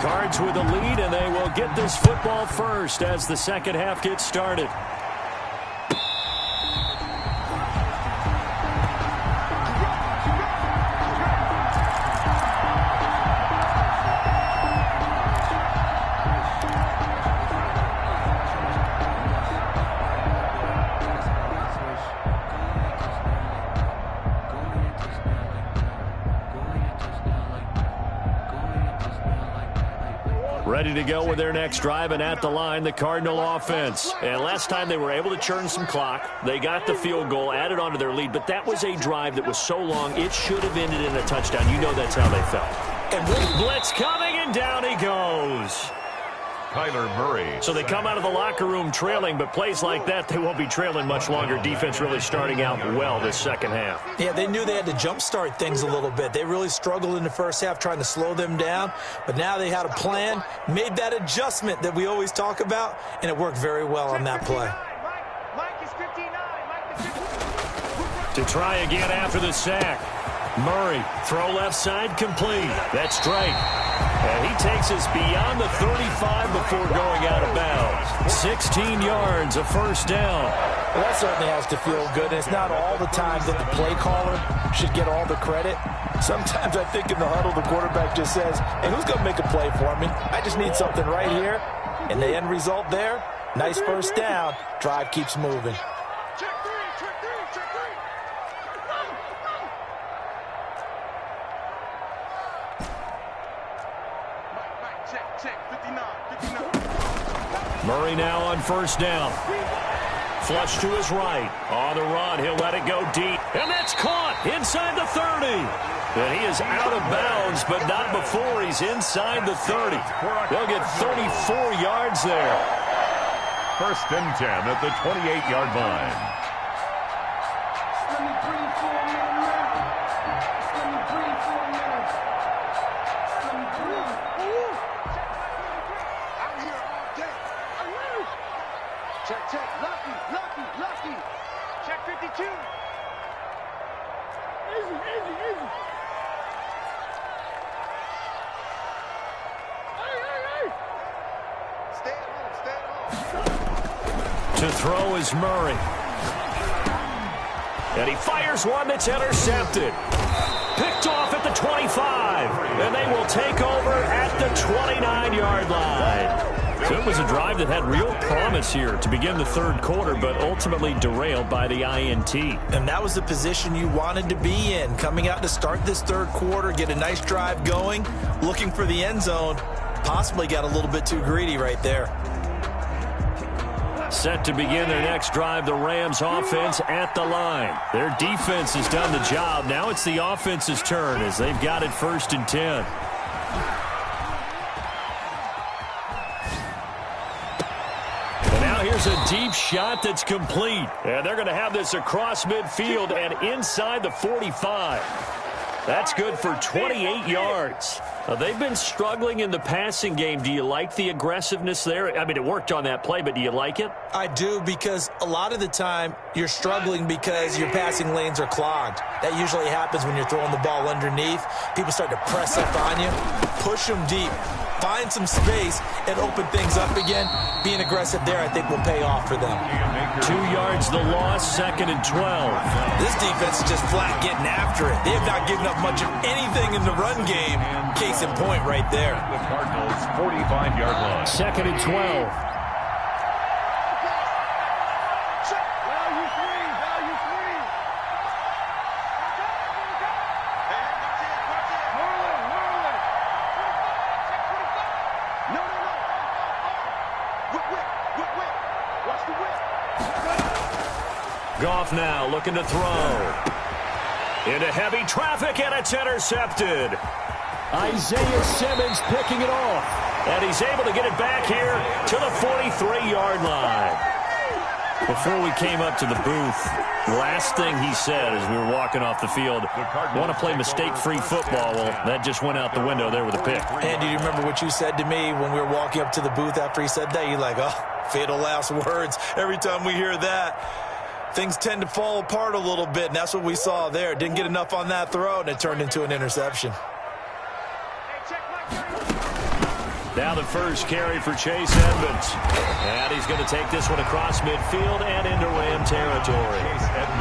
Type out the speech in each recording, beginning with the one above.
Cards with the lead, and they will get this football first as the second half gets started. Ready to go with their next drive, and at the line, the Cardinal offense. And last time they were able to churn some clock. They got the field goal, added on to their lead, but that was a drive that was so long, it should have ended in a touchdown. You know that's how they felt. And blitz coming, and down he goes. Kyler Murray. So they come out of the locker room trailing, but plays like that, they won't be trailing much longer. Defense really starting out well this second half. Yeah, they knew they had to jumpstart things a little bit. They really struggled in the first half trying to slow them down, but now they had a plan, made that adjustment that we always talk about, and it worked very well on that play. To try again after the sack. Murray, throw left side, complete. That's Drake. And he takes us beyond the 35 before going out of bounds. 16 yards, a first down. Well, that certainly has to feel good. And it's not all the time that the play caller should get all the credit. Sometimes I think in the huddle, the quarterback just says, hey, who's going to make a play for me? I just need something right here. And the end result there, nice first down. Drive keeps moving. Murray now on first down. Flush to his right. On the run, he'll let it go deep. And that's caught inside the 30. And he is out of bounds, but not before he's inside the 30. They'll get 34 yards there. First and 10 at the 28-yard line. Check 52. Easy. Stay at home. To throw is Murray. And he fires one that's intercepted. Picked off at the 25. And they will take over at the 29-yard line. So it was a drive that had real promise here to begin the third quarter, but ultimately derailed by the INT. And that was the position you wanted to be in, coming out to start this third quarter, get a nice drive going, looking for the end zone. Possibly got a little bit too greedy right there. Set to begin their next drive, the Rams offense at the line. Their defense has done the job. Now it's the offense's turn as they've got it first and 10. Here's a deep shot that's complete. And they're going to have this across midfield and inside the 45. That's good for 28 yards. They've been struggling in the passing game. Do you like the aggressiveness there? I mean, it worked on that play, but do you like it? I do, because a lot of the time you're struggling because your passing lanes are clogged. That usually happens when you're throwing the ball underneath. People start to press up on you, push them deep, find some space, and open things up again. Being aggressive there, I think, will pay off for them. 2 yards the loss, second and 12. This defense is just flat getting after it. They have not given up much of anything in the run game. Case in point right there. The Cardinals' 45-yard line. Second and 12. Goff now looking to throw. Into heavy traffic, and it's intercepted. Isaiah Simmons picking it off. And he's able to get it back here to the 43-yard line. Before we came up to the booth, the last thing he said as we were walking off the field, want to play mistake-free football. Well, that just went out the window there with a pick. And do you remember what you said to me when we were walking up to the booth after he said that? You're like, oh, fatal last words. Every time we hear that, things tend to fall apart a little bit, and that's what we saw there. Didn't get enough on that throw, and it turned into an interception. Now the first carry for Chase Edmonds. And he's going to take this one across midfield and into Ram territory.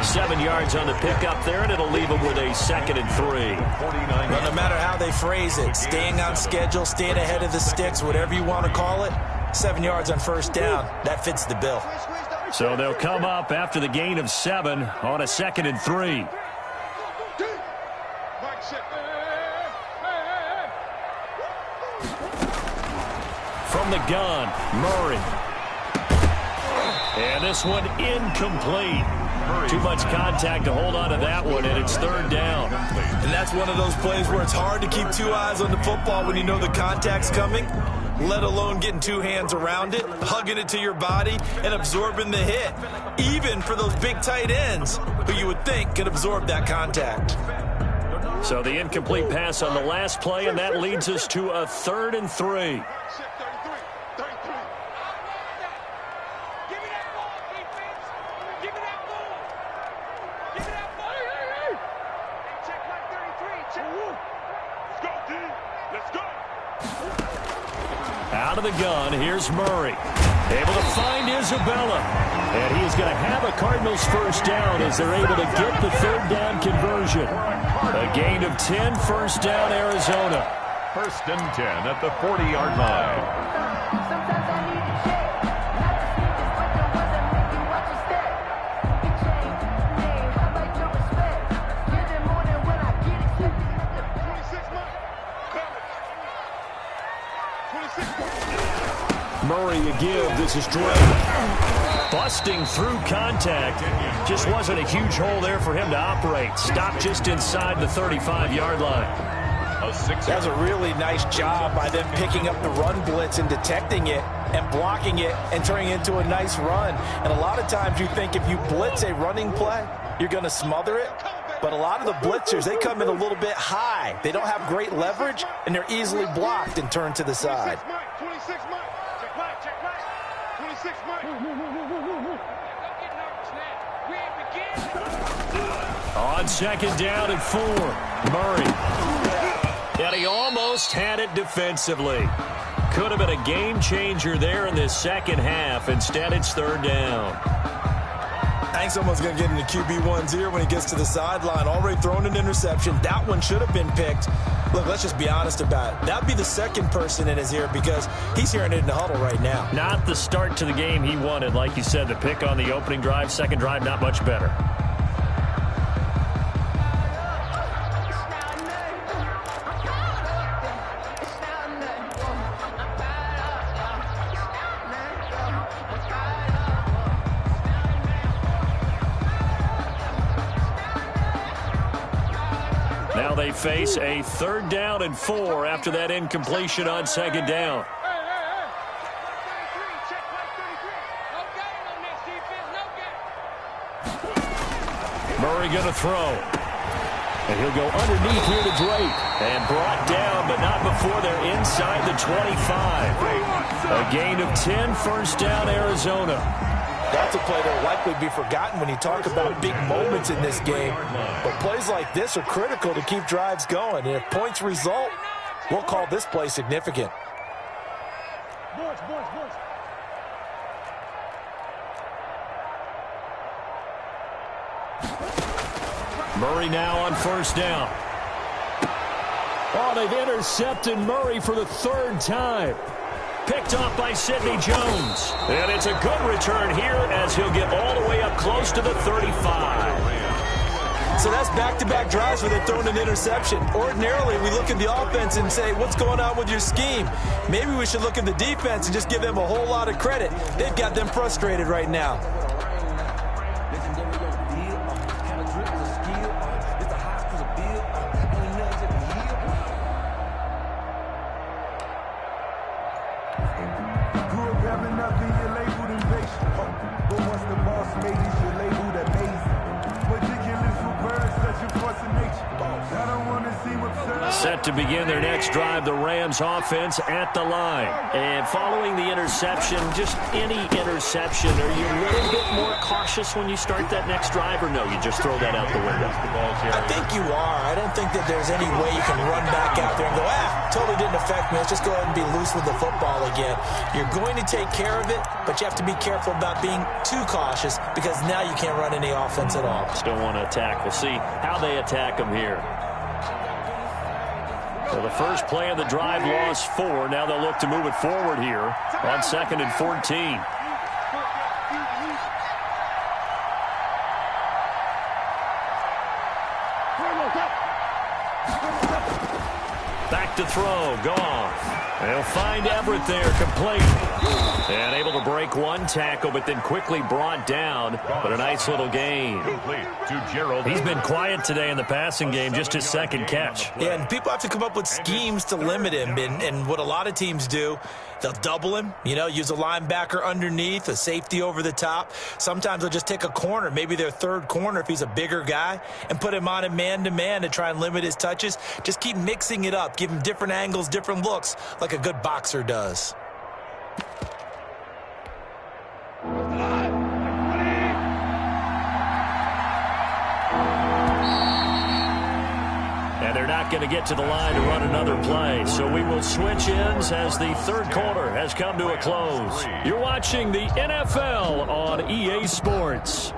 7 yards on the pickup there, and it'll leave him with a 2nd and 3. Well, no matter how they phrase it, staying on schedule, staying ahead of the sticks, whatever you want to call it, 7 yards on first down, that fits the bill. So they'll come up after the gain of 7 on a 2nd and 3. From the gun, Murray. And this one incomplete. Too much contact to hold on to that one, and it's 3rd down. And that's one of those plays where it's hard to keep 2 eyes on the football when you know the contact's coming, let alone getting 2 hands around it, hugging it to your body, and absorbing the hit, even for those big tight ends who you would think could absorb that contact. So the incomplete pass on the last play, and that leads us to a 3rd and 3. Out of the gun, here's Murray. Able to find Isabella. And he is going to have a Cardinals first down as they're able to get the 3rd down conversion. A gain of 10, first down, Arizona. 1st and 10 at the 40-yard line. Murray a give. This is Drake. Busting through contact. Just wasn't a huge hole there for him to operate. Stopped just inside the 35-yard line. That was a really nice job by them picking up the run blitz and detecting it and blocking it and turning it into a nice run. And a lot of times you think if you blitz a running play, you're going to smother it. But a lot of the blitzers, they come in a little bit high. They don't have great leverage, and they're easily blocked and turned to the side. 26 Mike. Check back, check back. 26 Mike. Don't get nervous now. We ain't beginning. On 2nd down and 4, Murray. And he almost had it defensively. Could have been a game changer there in this second half. Instead, it's 3rd down. I think someone's going to get in the QB1's ear when he gets to the sideline. Already thrown an interception. That one should have been picked. Look, let's just be honest about it. That would be the second person in his ear because he's hearing it in the huddle right now. Not the start to the game he wanted. Like you said, the pick on the opening drive, second drive, not much better. Now they face a 3rd down and 4 after that incompletion on 2nd down. Murray going to throw. And he'll go underneath here to Drake. And brought down, but not before they're inside the 25. A gain of 10, first down, Arizona. That's a play that will likely be forgotten when you talk about big moments in this game. But plays like this are critical to keep drives going. And if points result, we'll call this play significant. Murray now on 1st down. Oh, they've intercepted Murray for the 3rd time. Picked off by Sidney Jones. And it's a good return here as he'll get all the way up close to the 35. So that's back-to-back drives where they're throwing an interception. Ordinarily, we look at the offense and say, what's going on with your scheme? Maybe we should look at the defense and just give them a whole lot of credit. They've got them frustrated right now. To to begin their next drive. The Rams offense at the line. And following the interception, just any interception, are you a little bit more cautious when you start that next drive, or no, you just throw that out the window? I think you are. I don't think that there's any way you can run back out there and go, totally didn't affect me. Let's just go ahead and be loose with the football again. You're going to take care of it, but you have to be careful about being too cautious because now you can't run any offense at all. Still want to attack. We'll see how they attack them here. So the first play of the drive lost 4. Now they'll look to move it forward here on 2nd and 14. Back to throw. Goff. They'll find Everett there, complete. And able to break one tackle, but then quickly brought down. But a nice little gain. He's been quiet today in the passing game, just his second catch. Yeah, and people have to come up with schemes to limit him. And what a lot of teams do, they'll double him, use a linebacker underneath, a safety over the top. Sometimes they'll just take a corner, maybe their third corner if he's a bigger guy, and put him on a man-to-man to try and limit his touches. Just keep mixing it up. Give him different angles, different looks, like a good boxer does. And they're not going to get to the line to run another play. So we will switch ends as the third quarter has come to a close. You're watching the NFL on EA Sports.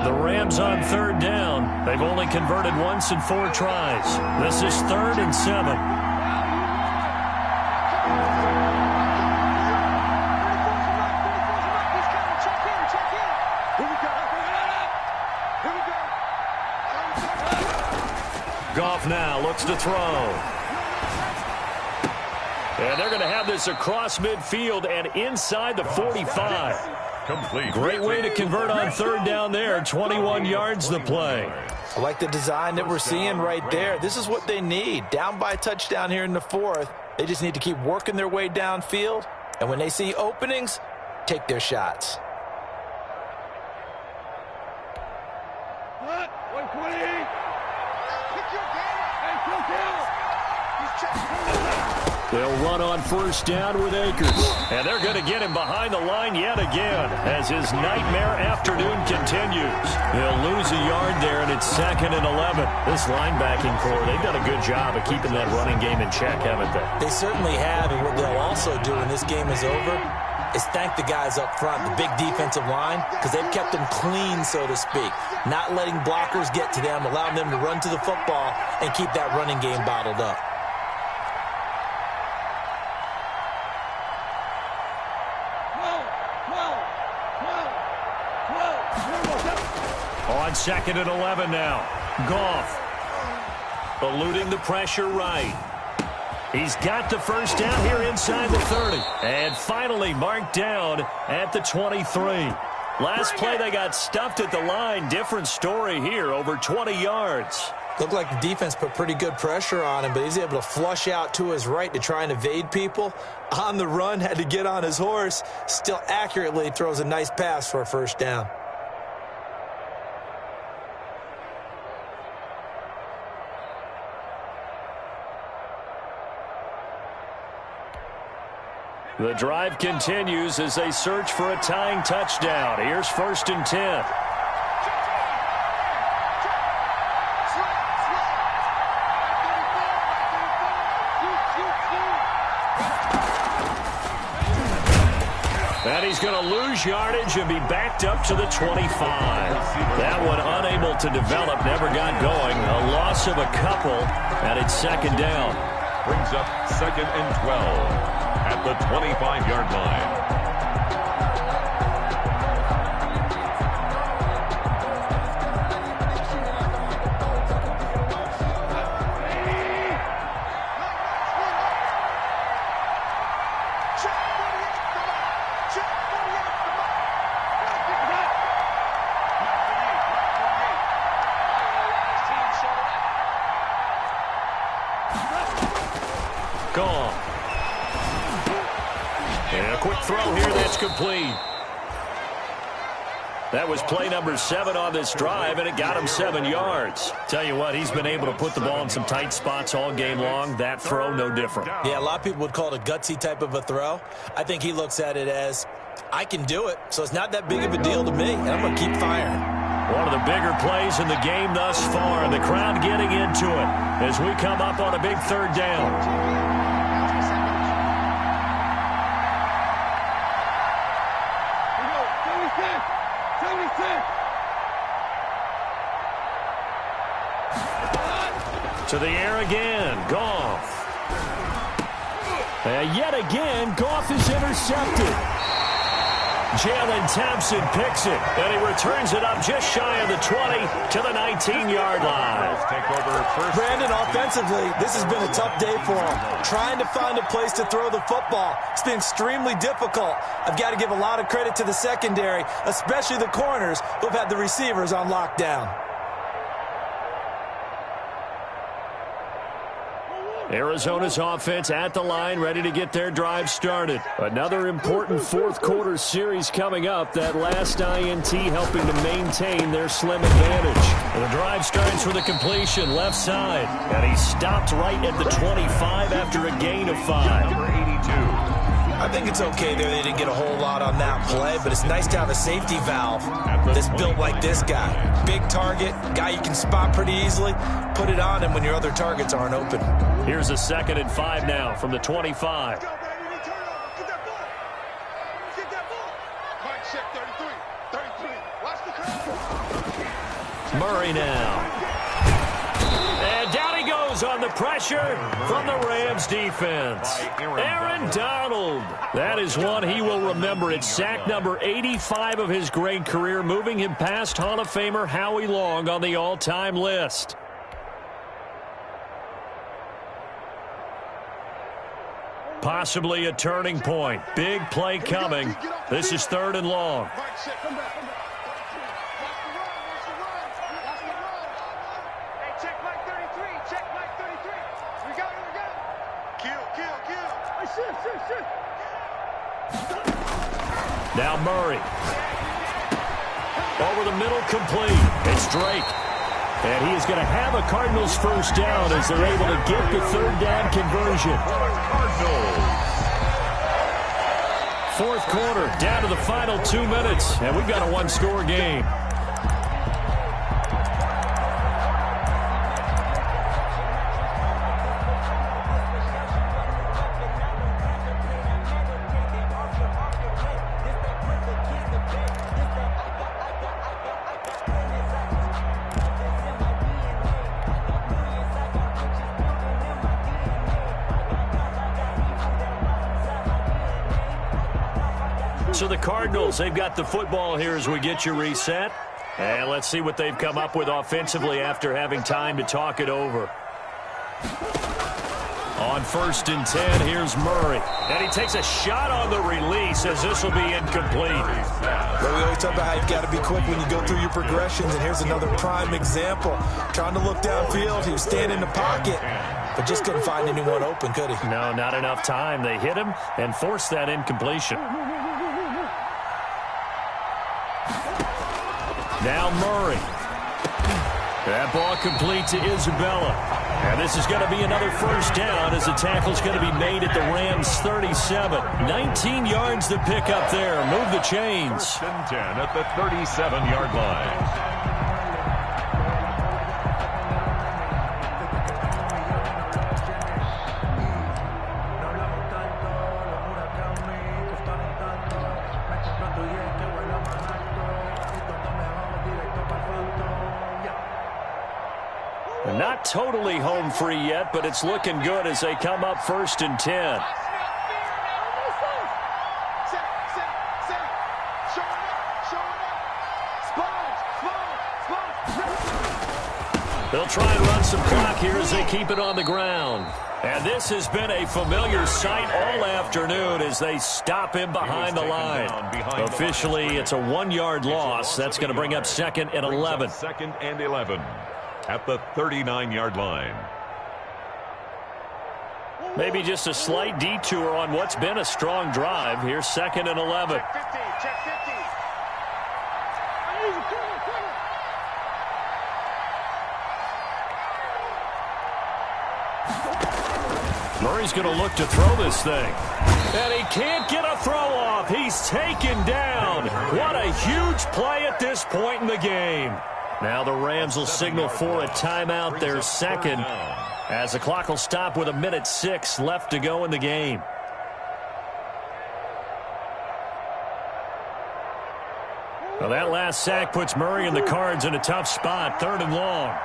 The Rams on third down. They've only converted once in 4 tries. This is 3rd and 7. Goff now looks to throw. And they're going to have this across midfield and inside the 45. Complete. Great way to convert on third down there. 21 yards the play. I like the design that we're seeing right there. This is what they need. Down by a touchdown here in the 4th. They just need to keep working their way downfield. And when they see openings, take their shots. They'll run on first down with Akers. And they're going to get him behind the line yet again as his nightmare afternoon continues. They'll lose a yard there, and it's 2nd and 11. This linebacking core, they've done a good job of keeping that running game in check, haven't they? They certainly have, and what they'll also do when this game is over is thank the guys up front, the big defensive line, because they've kept them clean, so to speak. Not letting blockers get to them, allowing them to run to the football and keep that running game bottled up. On 2nd and 11 now. Goff eluding the pressure right. He's got the first down here inside the 30. And finally marked down at the 23. Last play they got stuffed at the line. Different story here, over 20 yards. Looked like the defense put pretty good pressure on him, but he's able to flush out to his right to try and evade people. On the run, had to get on his horse. Still accurately throws a nice pass for a first down. The drive continues as they search for a tying touchdown. Here's 1st and 10. And he's going to lose yardage and be backed up to the 25. That one unable to develop, never got going. A loss of a couple, and it's 2nd down. Brings up 2nd and 12 at the 25-yard line. And a quick throw here that's complete. That was play number 7 on this drive, and it got him 7 yards. Tell you what, he's been able to put the ball in some tight spots all game long. That throw, no different. Yeah, a lot of people would call it a gutsy type of a throw. I think he looks at it as, I can do it, so it's not that big of a deal to me, and I'm going to keep firing. One of the bigger plays in the game thus far, and the crowd getting into it as we come up on a big 3rd down. To the air again, Goff. And yet again, Goff is intercepted. Jalen Thompson picks it, and he returns it up just shy of the 20 to the 19-yard line. Take over first. Brandon, offensively, this has been a tough day for him. Trying to find a place to throw the football. It's been extremely difficult. I've got to give a lot of credit to the secondary, especially the corners who've had the receivers on lockdown. Arizona's offense at the line, ready to get their drive started. Another important 4th quarter series coming up. That last INT helping to maintain their slim advantage. The drive starts with a completion left side. And he stopped right at the 25 after a gain of 5. Number 82. I think it's okay there. They didn't get a whole lot on that play, but it's nice to have a safety valve that's built like this guy. Big target, guy you can spot pretty easily. Put it on him when your other targets aren't open. Here's a 2nd and 5 now from the 25. Murray now. And down he goes on the pressure from the Rams defense. Aaron Donald. That is one he will remember. It's sack number 85 of his great career, moving him past Hall of Famer Howie Long on the all-time list. Possibly a turning point. Big play coming. This is 3rd and long. Now Murray. Over the middle, complete. It's Drake. And he is going to have a Cardinals first down as they're able to get the 3rd down conversion. Cardinals. 4th quarter, down to the final 2 minutes, and we've got a 1-score game. So the Cardinals, they've got the football here as we get you reset. And let's see what they've come up with offensively after having time to talk it over. On 1st and 10, here's Murray. And he takes a shot on the release as this will be incomplete. But we always talk about how you've got to be quick when you go through your progressions, and here's another prime example. Trying to look downfield, he was standing in the pocket, but just couldn't find anyone open, could he? No, not enough time. They hit him and forced that incompletion. Now Murray. That ball complete to Isabella. And this is going to be another first down as the tackle's going to be made at the Rams' 37. 19 yards to pick up there. Move the chains. 1st and 10 at the 37-yard line. Not totally home free yet, but it's looking good as they come up 1st and 10. They'll try and run some clock here as they keep it on the ground. And this has been a familiar sight all afternoon as they stop him behind the line. Officially, it's a 1-yard loss. That's going to bring up 2nd and 11. 2nd and 11 at the 39-yard line. Maybe just a slight detour on what's been a strong drive. Here's 2nd and 11. Check 50. Check 50. Murray's going to look to throw this thing. And he can't get a throw off. He's taken down. What a huge play at this point in the game. Now the Rams will signal for a timeout, their second, as the clock will stop with 1:06 left to go in the game. Well, that last sack puts Murray and the Cards in a tough spot, 3rd and long.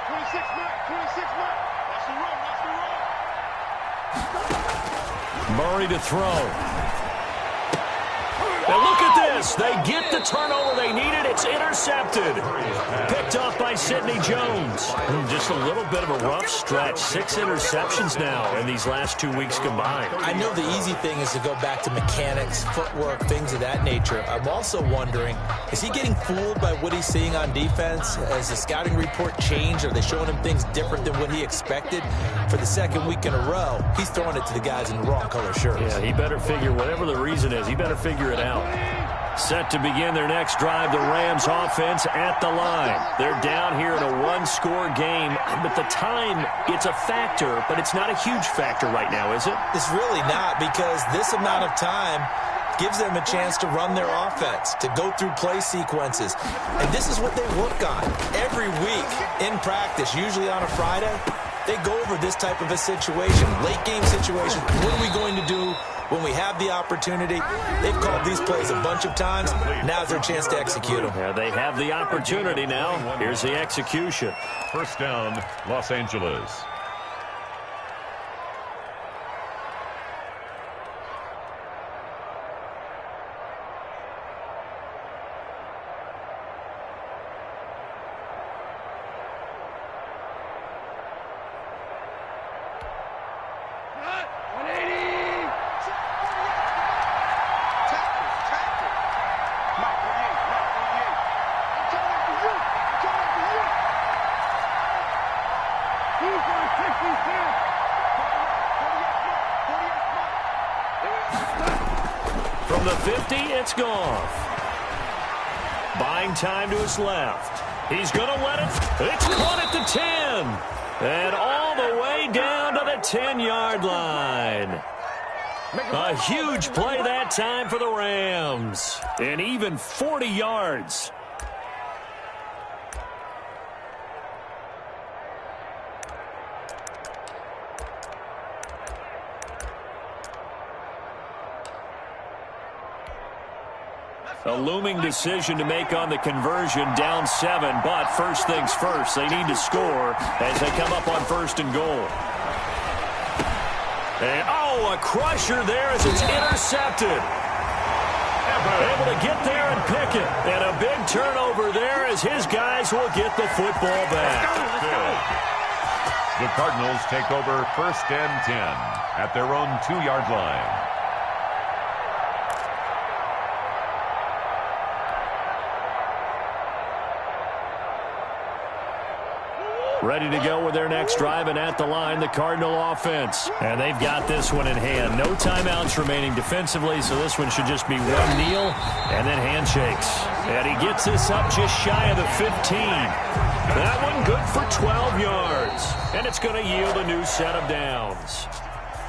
26 Mike. 26 Mike. Watch the run. Watch the run. Murray to throw. And look at this. They get the turnover they needed. It's intercepted. Picked off by Sidney Jones. Just a little bit of a rough stretch. 6 interceptions now in these last 2 weeks combined. I know the easy thing is to go back to mechanics, footwork, things of that nature. I'm also wondering, is he getting fooled by what he's seeing on defense? Has the scouting report changed? Are they showing him things different than what he expected? For the 2nd week in a row, he's throwing it to the guys in the wrong color shirts. Yeah, he better figure, whatever the reason is, he better figure it out. Set to begin their next drive, the Rams offense at the line. They're down here in a 1-score game, but the time, it's a factor, but it's not a huge factor right now, is it? It's really not, because this amount of time gives them a chance to run their offense, to go through play sequences. And this is what they work on every week in practice, usually on a Friday. They go over this type of a situation, late game situation. What are we going to do when we have the opportunity? They've called these plays a bunch of times. Now's their chance to execute them. Yeah, they have the opportunity now. Here's the execution. 1st down, Los Angeles. From the 50, it's gone. Buying time to his left. He's going to let it. It's caught at the 10. And all the way down to the 10-yard line. A huge play that time for the Rams. And even 40 yards. A looming decision to make on the conversion, down 7, but first things first, they need to score as they come up on 1st and goal. And, a crusher there as it's intercepted. Able to get there and pick it. And a big turnover there as his guys will get the football back. The Cardinals take over 1st and 10 at their own 2-yard line. Ready to go with their next drive, and at the line, the Cardinal offense. And they've got this one in hand. No timeouts remaining defensively, so this one should just be one kneel and then handshakes. And he gets this up just shy of the 15. That one good for 12 yards. And it's going to yield a new set of downs.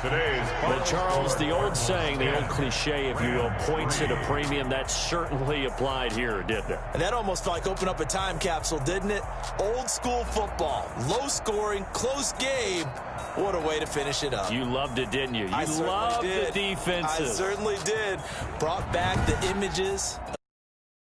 But Charles, the old saying, the old cliche, if you will, points at a premium, that certainly applied here, didn't it? And that almost felt like opened up a time capsule, didn't it? Old school football, low scoring, close game. What a way to finish it up. You loved it, didn't you? You loved the defenses. I certainly did. Brought back the images